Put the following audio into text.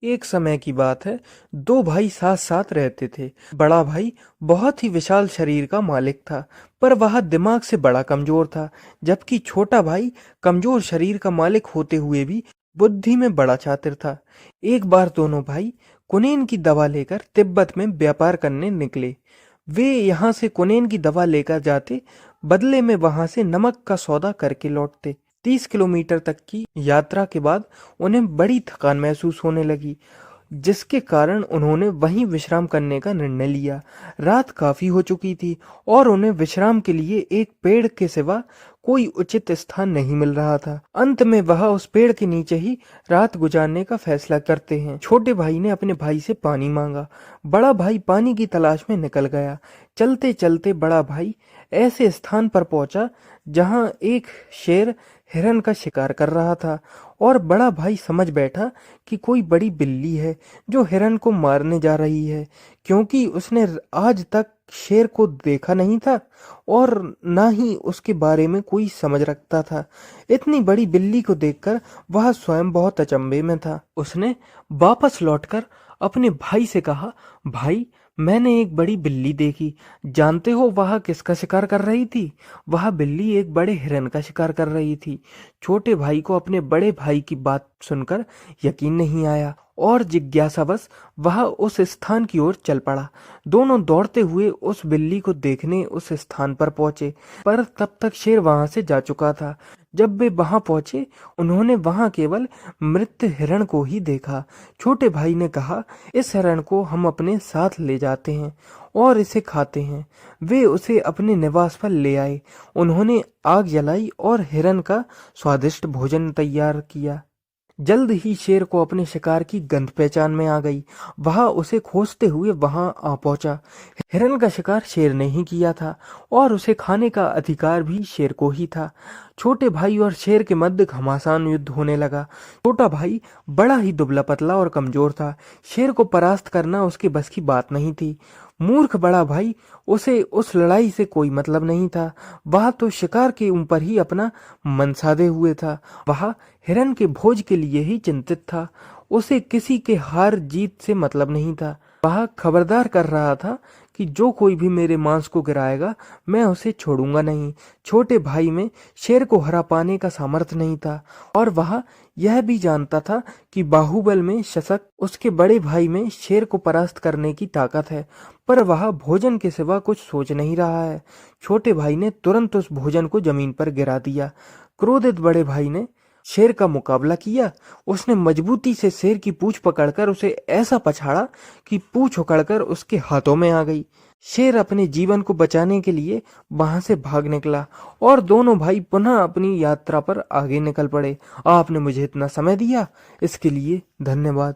एक समय की बात है। दो भाई साथ साथ रहते थे। बड़ा भाई बहुत ही विशाल शरीर का मालिक था, पर वह दिमाग से बड़ा कमजोर था। जबकि छोटा भाई कमजोर शरीर का मालिक होते हुए भी बुद्धि में बड़ा चातुर था। एक बार दोनों भाई कुनेन की दवा लेकर तिब्बत में व्यापार करने निकले। वे यहाँ से कुनेन की दवा लेकर जाते, बदले में वहां से नमक का सौदा करके लौटते। 30 किलोमीटर तक की यात्रा के बाद उन्हें बड़ी थकान महसूस होने लगी, जिसके कारण उन्होंने वहीं विश्राम करने का निर्णय लिया। रात काफी हो चुकी थी और उन्हें विश्राम के लिए एक पेड़ के सिवा कोई उचित स्थान नहीं मिल रहा था। अंत में वह उस पेड़ के नीचे ही रात गुजारने का फैसला करते हैं। छोटे भाई ने अपने भाई से पानी मांगा। बड़ा भाई पानी की तलाश में निकल गया। चलते चलते बड़ा भाई ऐसे स्थान पर पहुंचा जहां एक शेर हिरन का शिकार कर रहा था, और बड़ा भाई समझ बैठा कि कोई बड़ी बिल्ली है जो हिरन को मारने जा रही है, क्योंकि उसने आज तक शेर को देखा नहीं था और ना ही उसके बारे में कोई समझ रखता था। इतनी बड़ी बिल्ली को देखकर वह स्वयं बहुत अचंभे में था। उसने वापस लौटकर अपने भाई से कहा, भाई, मैंने एक बड़ी बिल्ली देखी। जानते हो वह किसका शिकार कर रही थी? वह बिल्ली एक बड़े हिरन का शिकार कर रही थी। छोटे भाई को अपने बड़े भाई की बात सुनकर यकीन नहीं आया और जिज्ञासावश वह उस स्थान की ओर चल पड़ा। दोनों दौड़ते हुए उस बिल्ली को देखने उस स्थान पर पहुंचे, पर तब तक शेर वहां से जा चुका था। जब वे वहां पहुंचे, उन्होंने वहां केवल मृत हिरण को ही देखा। छोटे भाई ने कहा, इस हिरण को हम अपने साथ ले जाते हैं और इसे खाते हैं। वे उसे अपने निवास पर ले आए। उन्होंने आग जलाई और हिरन का स्वादिष्ट भोजन तैयार किया। जल्द ही शेर को अपने शिकार की गंध पहचान में आ गई। वह उसे खोजते हुए वहां आ पहुंचा। हिरन का शिकार शेर ने ही किया था और उसे खाने का अधिकार भी शेर को ही था। छोटे भाई और शेर के मध्य घमासान युद्ध होने लगा। छोटा भाई बड़ा ही दुबला पतला और कमजोर था। शेर को परास्त करना उसके बस की बात नहीं थी। मूर्ख बड़ा भाई, उसे उस लड़ाई से कोई मतलब नहीं था। वह तो शिकार के ऊपर ही अपना मन साधे हुए था। वह हिरन के भोज के लिए ही चिंतित था। उसे किसी के हार जीत से मतलब नहीं था। वह खबरदार कर रहा था कि जो कोई भी मेरे मांस को गिराएगा, मैं उसे छोड़ूंगा नहीं। छोटे भाई में शेर को हरा पाने का सामर्थ्य नहीं था, और वह यह भी जानता था कि बाहुबल में शशक उसके बड़े भाई में शेर को परास्त करने की ताकत है, पर वह भोजन के सिवा कुछ सोच नहीं रहा है। छोटे भाई ने तुरंत उस भोजन को जमीन पर गिरा दिया। क्रोधित बड़े भाई ने शेर का मुकाबला किया। उसने मजबूती से शेर की पूंछ पकड़कर उसे ऐसा पछाड़ा कि पूंछ उखड़कर उसके हाथों में आ गई। शेर अपने जीवन को बचाने के लिए वहां से भाग निकला और दोनों भाई पुनः अपनी यात्रा पर आगे निकल पड़े। आपने मुझे इतना समय दिया, इसके लिए धन्यवाद।